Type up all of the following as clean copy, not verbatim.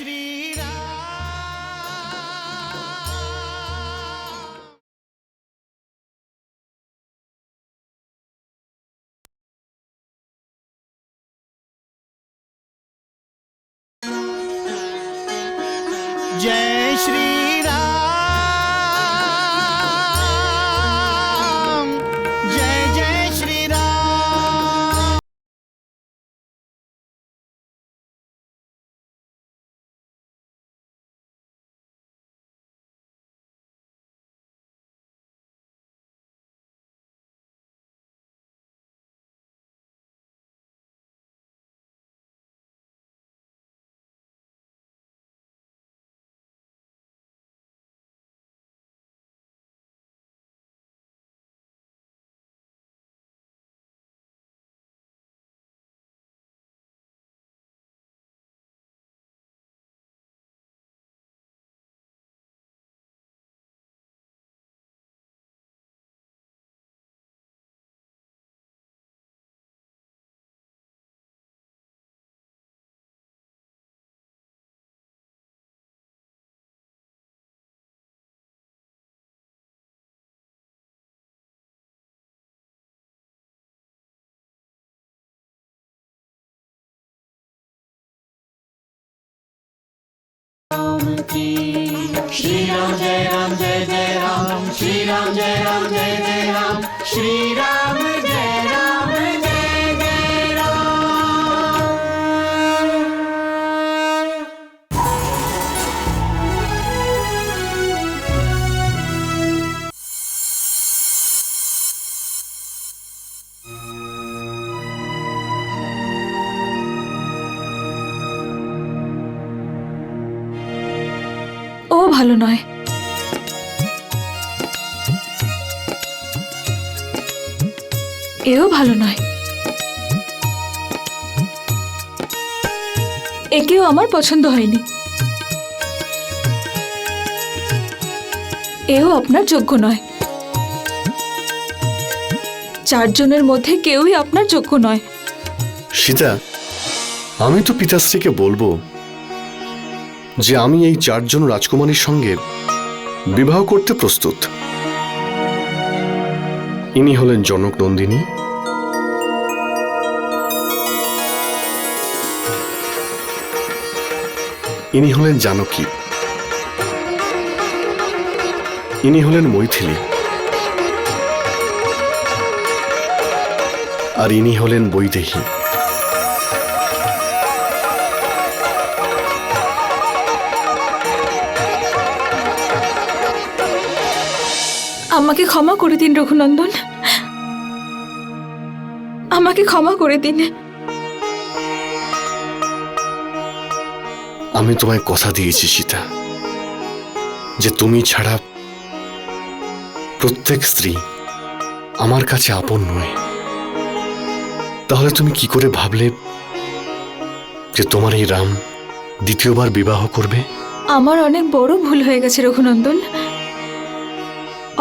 श्री राम। जय श्री राम, जय जय श्री राम। श्री राम जय राम जय जय राम, श्री राम जय राम जय जय राम, श्री राम जय राम जय जय राम। ও ভালো নয়। এও ভালো নয়। একেও আমার পছন্দ হয়নি। এও আপনার যোগ্য নয়। চারজনের মধ্যে কেউই আপনার যোগ্য নয়। সীতা, আমি তো পিতাশ্রীকে বলবো যে আমি এই চারজন রাজকুমারীর সঙ্গে বিবাহ করতে প্রস্তুত। ইনি হলেন জনক নন্দিনী, ইনি হলেন জানকী, ইনি হলেন মৈথিলী, আর ইনি হলেন বৈদেহী। আমাকে ক্ষমা করে দিন রঘুনন্দন, আমাকে ক্ষমা করে দিন। আমি তোমায় কথা দিয়েছি সীতা, যে তুমি ছাড়া প্রত্যেক স্ত্রী আমার কাছে আপন নয়। তাহলে তুমি কি করে ভাবলে যে তোমার এই রাম দ্বিতীয়বার বিবাহ করবে? আমার অনেক বড় ভুল হয়ে গেছে রঘুনন্দন,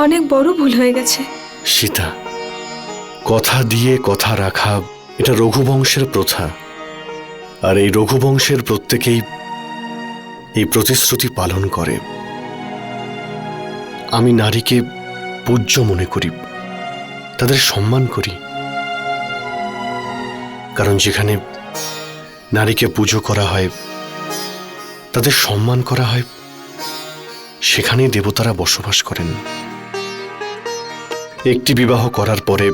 অনেক বড় ভুল হয়ে গেছে। সীতা, কথা দিয়ে কথা রাখা এটা রঘুবংশের প্রথা, আর এই রঘুবংশের প্রত্যেকেই এই প্রতিশ্রুতি পালন করে। আমি নারীকে পূজ্য মনে করি, তাদের সম্মান করি, কারণ যেখানে নারীকে পুজো করা হয়, তাদের সম্মান করা হয়, সেখানেই দেবতারা বসবাস করেন। একটি বিবাহ করার পরে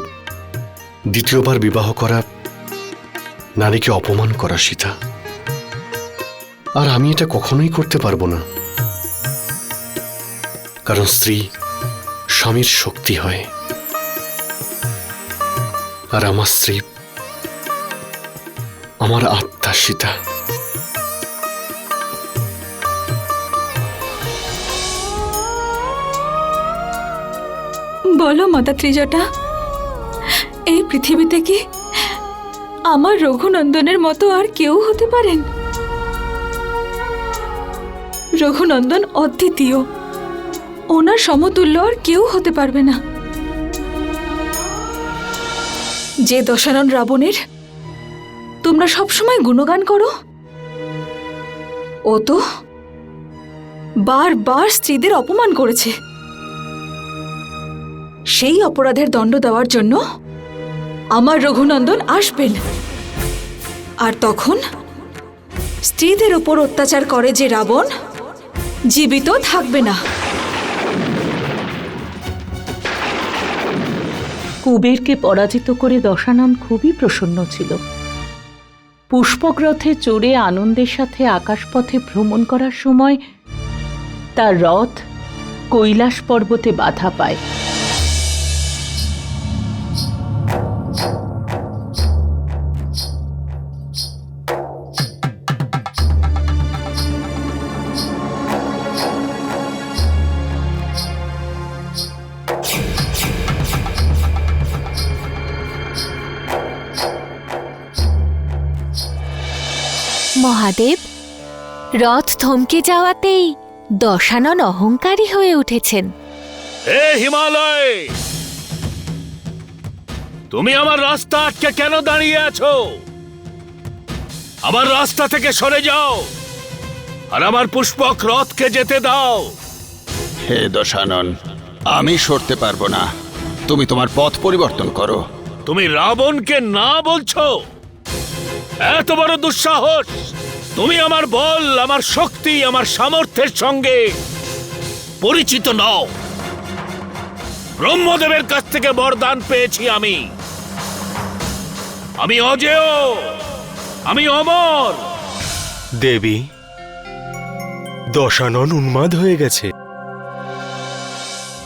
দ্বিতীয়বার বিবাহ করা নারীকে অপমান করা সীতা, আর আমি এটা কখনোই করতে পারবো না। কারণ স্ত্রী স্বামীর শক্তি হয়, আর আমার স্ত্রী আমার আত্মা সীতা। বলো মাতা ত্রিজটা, এই পৃথিবীতে কি আমার রঘুনন্দনের মতো আর কেউ হতে পারেন? রঘুনন্দন অদ্বিতীয়, ওনার সমতুল্য আর কেউ হতে পারবে না। যে দশানন রাবণের তোমরা সবসময় গুণগান করো, ও তো বারবার স্ত্রীদের অপমান করেছে। সেই অপরাধের দণ্ড দেওয়ার জন্য আমার রঘুনন্দন আসবেন, আর তখন স্ত্রীদের ওপর অত্যাচার করে যে রাবণ জীবিত থাকবে না। কুবেরকে পরাজিত করে দশানন খুবই প্রসন্ন ছিল। পুষ্পক রথে চড়ে আনন্দের সাথে আকাশপথে ভ্রমণ করার সময় তার রথ কৈলাস পর্বতে বাধা পায়। মহাদেব, রথ থমকে যাওয়াতেই দশানন অহংকারী হয়ে উঠেছেন। হে হিমালয়, তুমি আমার রাস্তা আটকে কেন দাঁড়িয়ে আছো? আমার রাস্তা থেকে সরে যাও আর আমার পুষ্পক রথকে যেতে দাও। হে দশানন, আমি সরতে পারবো না, তুমি তোমার পথ পরিবর্তন করো। তুমি রাবণকে না বলছো? এত বড় দুঃসাহস! তুমি আমার বল, আমার শক্তি, আমার সামর্থ্যের সঙ্গে পরিচিত নও। ব্রহ্মদেবের কাছ থেকে বরদান পেয়েছি আমি। আমি অজেয়, আমি অমর। দেবী, দশানন উন্মাদ হয়ে গেছে।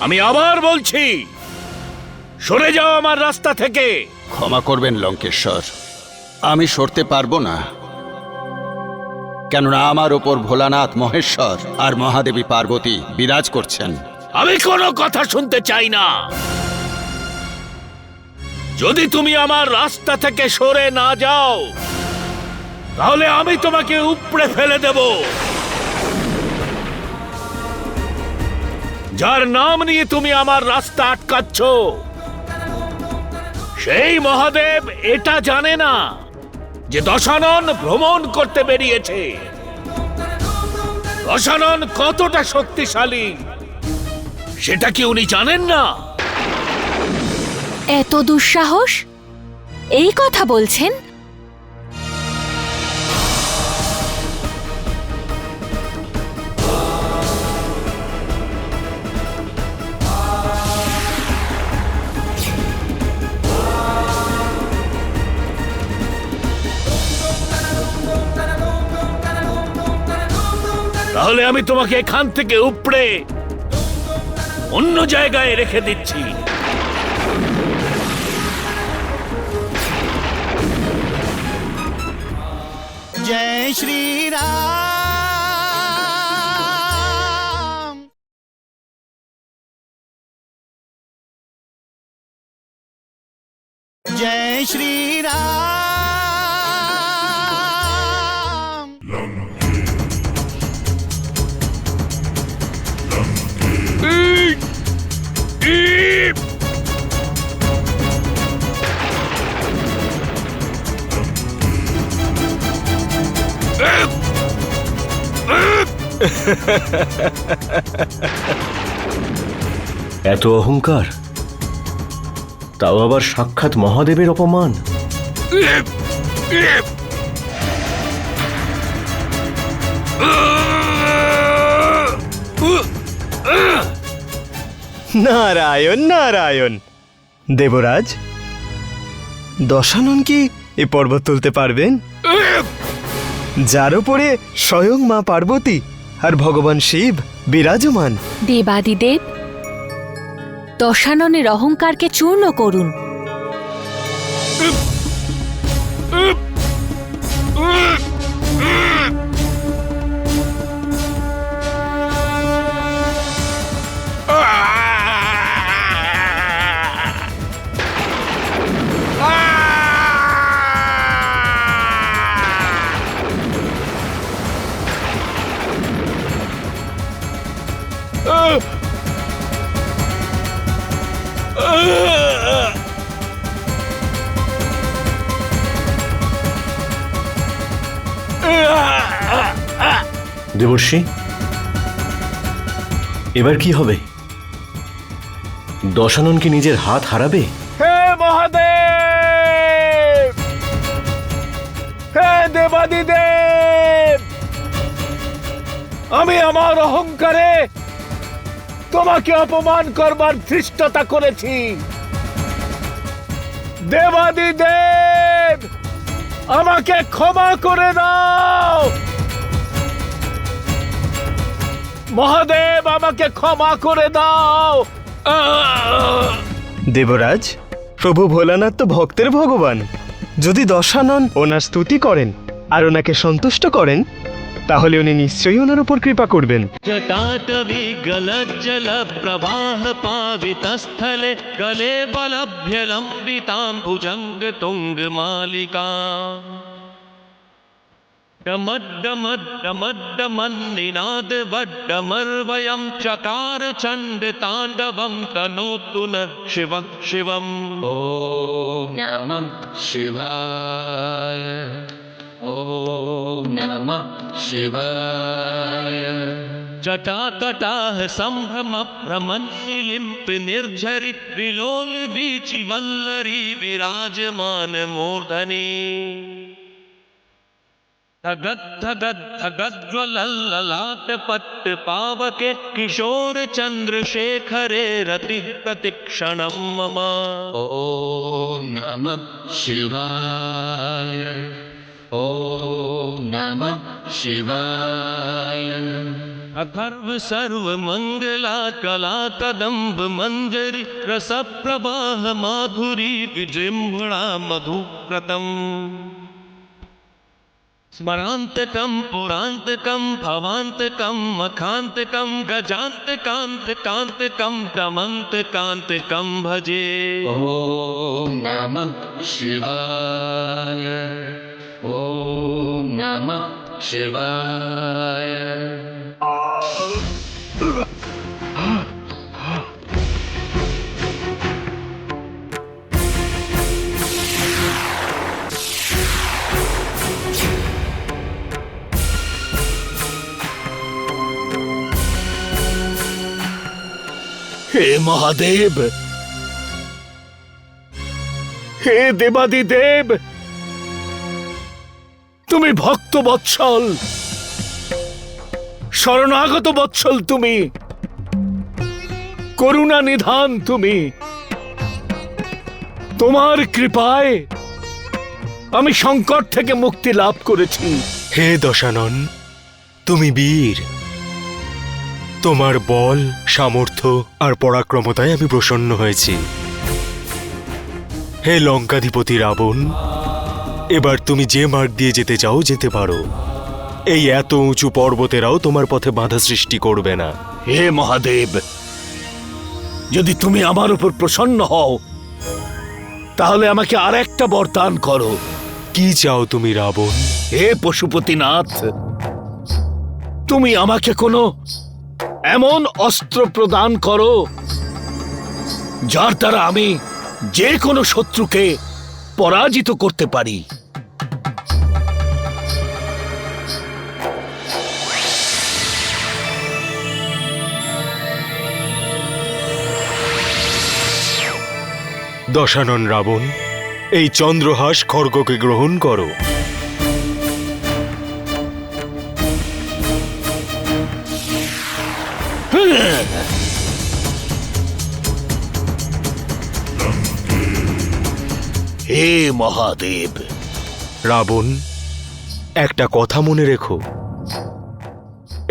আমি আবার বলছি, সরে যাও আমার রাস্তা থেকে। ক্ষমা করবেন লঙ্কেশ্বর, আমি সরতে পারবো না, কেননা আমার ওপর ভোলানাথ মহেশ্বর আর মহাদেবী পার্বতী বিরাজ করছেন। আমি কোনো কথা শুনতে চাই না। যদি তুমি আমার রাস্তা থেকে সরে না যাও, তাহলে আমি তোমাকে উপড়ে ফেলে দেব। যার নাম নিয়ে তুমি আমার রাস্তা আটকাচ্ছ, সেই মহাদেব এটা জানে না যে দশানন ভ্রমণ করতে বেরিয়েছে। দশানন কতটা শক্তিশালী সেটা কি উনি জানেন না? এত দুঃসাহস, এই কথা বলছেন? তাহলে আমি তোমাকে এখান থেকে উপড়ে অন্য জায়গায় রেখে দিচ্ছি। जय श्री राम। जय श्री राम। এত অহংকার, তাও আবার সাক্ষাৎ মহাদেবের অপমান। নারায়ণ নারায়ণ। দেবরাজ, দশানন কি এ পর্বত তুলতে পারবেন, যার উপরে স্বয়ং মা পার্বতী আর ভগবান শিব বিরাজমান? দেবাদিদেব, দশাননের অহংকারকে চূর্ণ করুন। দেবর্ষি, এবার কি হবে? দশানন কি নিজের হাত হারাবে? হে মহাদেব, হে দেবাদিদেব, আমি আমার অহংকারে তোমাকে অপমান করবার ধৃষ্টতা করেছি। দেবাদিদেব, আমাকে ক্ষমা করে দাও। মহাদেব, আমাকে ক্ষমা করে দাও। দেবরাজ, প্রভু ভোলানাথ তো ভক্তের ভগবান। যদি দশানন ওনার স্তুতি করেন আর ওনাকে সন্তুষ্ট করেন, তাহলে উনি নিশ্চয়ই ওনার উপর কৃপা করবেন। जटाटवी गलज्जल प्रवाह पावितस्थले गले बलभ्य लम्बितां भुजङ्ग तुङ्ग मालिका डमड्डमड्डमड्डमन्निनाद वड्डमर्वयं चकार चण्ड ताण्डवं तनोतु न शिवं शिवम् ॐ नमः शिवाय, ॐ नमः शिवाय। जटाकटाह सम्भ्रम प्रमन्निलिम्प निर्झरि विलोल बीचि वल्लरी विराजमान मूर्धनि धगद्धगद्धगज्ज्वलल्ललाट पट्ट पावके किशोर चन्द्रशेखरे रतिः प्रतिक्षणं मम ॐ नमः शिवाय, ॐ नमः शिवाय। अथर्व सर्वमङ्गला कला कदम्ब मञ्जरी रसप्रवाह माधुरी विजृम्भणा मधुव्रतम् स्मरान्तकं पुरान्तकं भवान्तकं मखान्तकं गजान्तकान्तकान्तकं दमन्तकान्तकं भजे ॐ नमः शिवाय, ॐ नमः शिवाय। হে মহাদেব, হে দেবাদিদেব, তুমি ভক্ত বৎসল, শরণাগত বৎসল তুমি, করুণা নিধান তুমি। তোমার কৃপায় আমি সংকট থেকে মুক্তি লাভ করেছি। হে দশানন, তুমি বীর। তোমার বল, সামর্থ্য আর পরাক্রমতায় আমি প্রসন্ন হয়েছি। হে লঙ্কাধিপতি রাবণ, এবার তুমি যে মার্গ দিয়ে যেতে চাও যেতে পারো। এই এত উঁচু পর্বতেরাও তোমার পথে বাধা সৃষ্টি করবে না। হে মহাদেব, যদি তুমি আমার উপর প্রসন্ন হও তাহলে আমাকে আর একটা বরদান করো। কি চাও তুমি রাবণ? হে পশুপতিনাথ, তুমি আমাকে কোনো এমন অস্ত্র প্রদান করো যার দ্বারা আমি যে কোনো শত্রুকে পরাজিত করতে পারি। দশানন রাবণ, এই চন্দ্রহাস খড়গকে গ্রহণ করো। হে মহাদেব। রাবণ, একটা কথা মনে রেখো,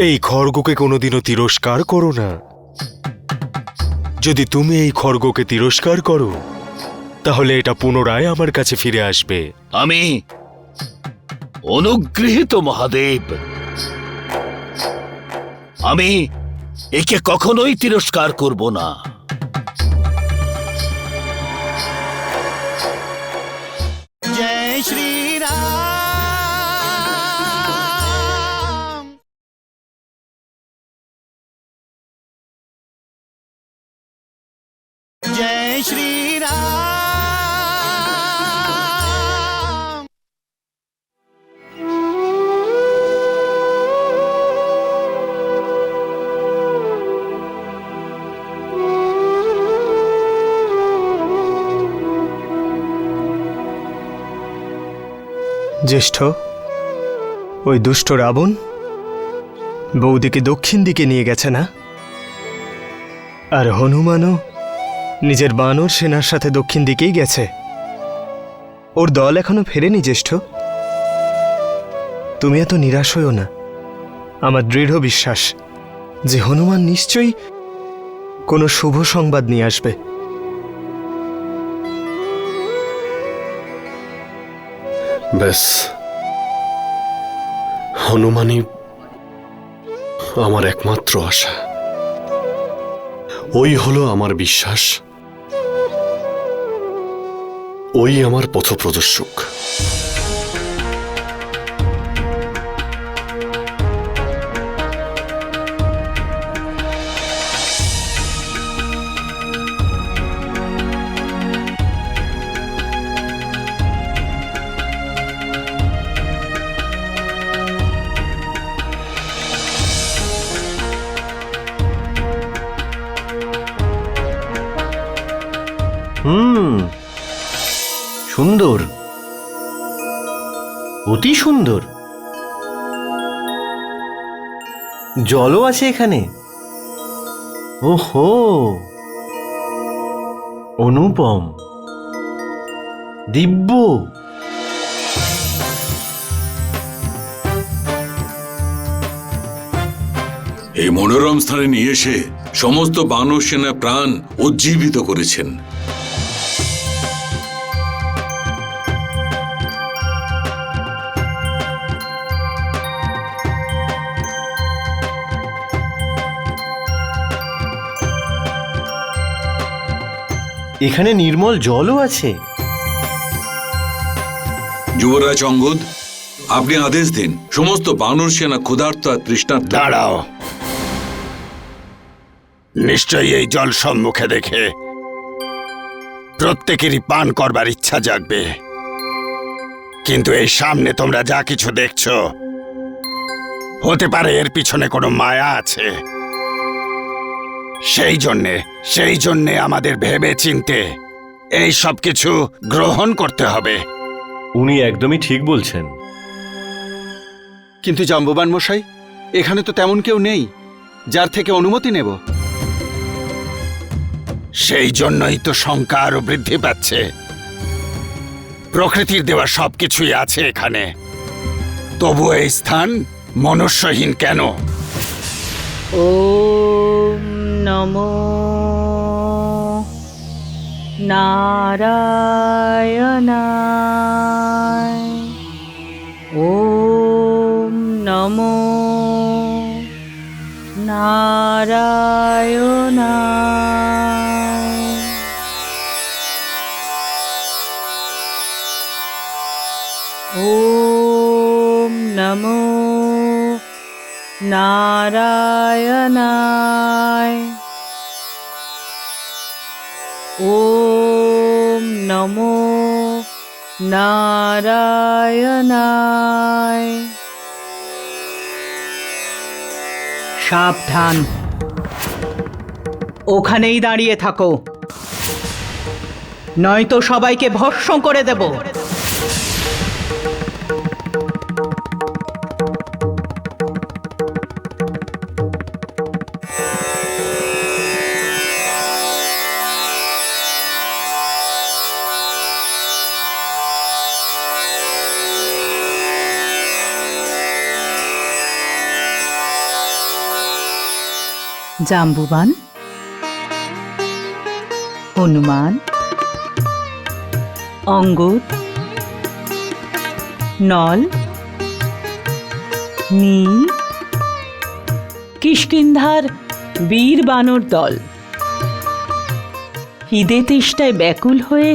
এই খড়গকে কোনোদিনও তিরস্কার করো না। যদি তুমি এই খড়গকে তিরস্কার করো তাহলে এটা পুনরায় আমার কাছে ফিরে আসবে। আমি অনুগৃহীত মহাদেব, আমি একে কখনোই তিরস্কার করব না। जय श्री राम, जय श्री राम। জ্যেষ্ঠ, ওই দুষ্ট রাবণ বৌদিকে দক্ষিণ দিকে নিয়ে গেছে না? আর হনুমানও নিজের বানর সেনার সাথে দক্ষিণ দিকেই গেছে। ওর দল এখনো ফেরেনি জ্যেষ্ঠ। তুমি এত নিরাশ হইও না। আমার দৃঢ় বিশ্বাস যে হনুমান নিশ্চয়ই কোনো শুভ সংবাদ নিয়ে আসবে। ব্যাস, হনুমানই আমার একমাত্র আশা। ওই হলো আমার বিশ্বাস, ওই আমার পথপ্রদর্শক। সুন্দর, অতি সুন্দর। জলও আছে এখানে। ওহো, অনুপম, দিব্য। এই মনোরম স্থানে নিয়ে এসে সমস্ত বানর সেনা প্রাণ উজ্জীবিত করেছেন। এখানে নির্মল জলও আছে। যুবরাজ অঙ্গদ, আপনি আদেশ দিন সমস্ত বানর সেনা ক্ষুধার্ত আর তৃষ্ণার্ত। দাঁড়াও, নিশ্চয়ই এই জল সম্মুখে দেখে প্রত্যেকেরই পান করবার ইচ্ছা জাগবে। কিন্তু এই সামনে তোমরা যা কিছু দেখছো, হতে পারে এর পিছনে কোনো মায়া আছে। সেই জন্যে আমাদের ভেবে চিনতে এই সব কিছু গ্রহণ করতে হবে। উনি একদমই ঠিক বলছেন। কিন্তু জাম্ববান মশাই, এখানে তো তেমন কেউ নেই যার থেকে অনুমতি নেব। সেই জন্যই তো শঙ্কা আরো বৃদ্ধি পাচ্ছে। প্রকৃতির দেওয়া সবকিছুই আছে এখানে, তবু এই স্থান মনুষ্যহীন কেন? ওম নমো নারায়ণায়। ওম নমো নারায়ণায়। ওম নমো নারায়ণায়। ওম নমো নারায়ণায়। সাবধান, ওখানেই দাঁড়িয়ে থাকো, নয়তো সবাইকে ভস্ম করে দেব। জাম্বুবান, হনুমান, অঙ্গদ, নল, নীল, কিষ্কিন্ধার বীর বানর দল খিদে তেষ্টায় ব্যাকুল হয়ে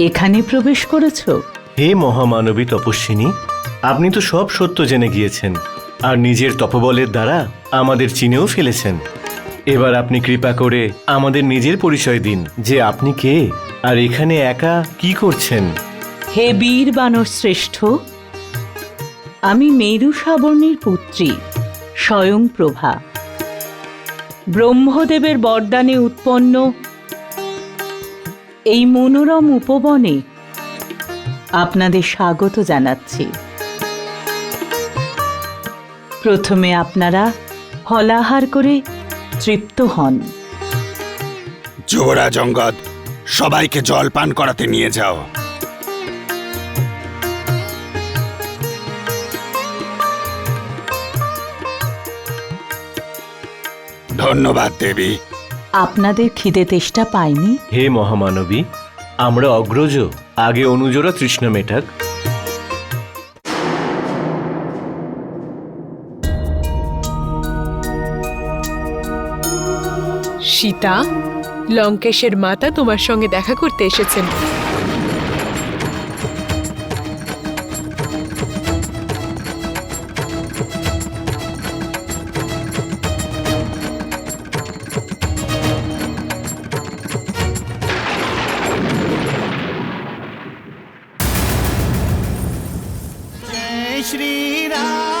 এখানে প্রবেশ করেছ। হে মহামানবী তপস্বিনী, আপনি তো সব সত্য জেনে গিয়েছেন আর নিজের তপবলের দ্বারা আমাদের চিনেও ফেলেছেন। এবার আপনি কৃপা করে আমাদের নিজের পরিচয় দিন যে আপনি কে আর এখানে একা কি করছেন। হে বীর বানর শ্রেষ্ঠ, আমি মেরু সাবর্ণীর পুত্রী স্বয়ং প্রভা। ব্রহ্মদেবের বরদানে উৎপন্ন এই মনোরম উপবনে আপনাদের স্বাগত জানাচ্ছি। প্রথমে আপনারা ফলাহার করে তৃপ্ত হন। যুবরাজ অঙ্গদ, সবাইকে জল পান করাতে নিয়ে যাও। ধন্যবাদ দেবী। আপনাদের খিদে তেষ্টা পায়নি? হে মহামানবী, আমরা অগ্রজ, আগে অনুজরা তৃষ্ণা মেটাক। সীতা, লঙ্কেশের মাতা তোমার সঙ্গে দেখা করতে এসেছেন। जय श्री राम।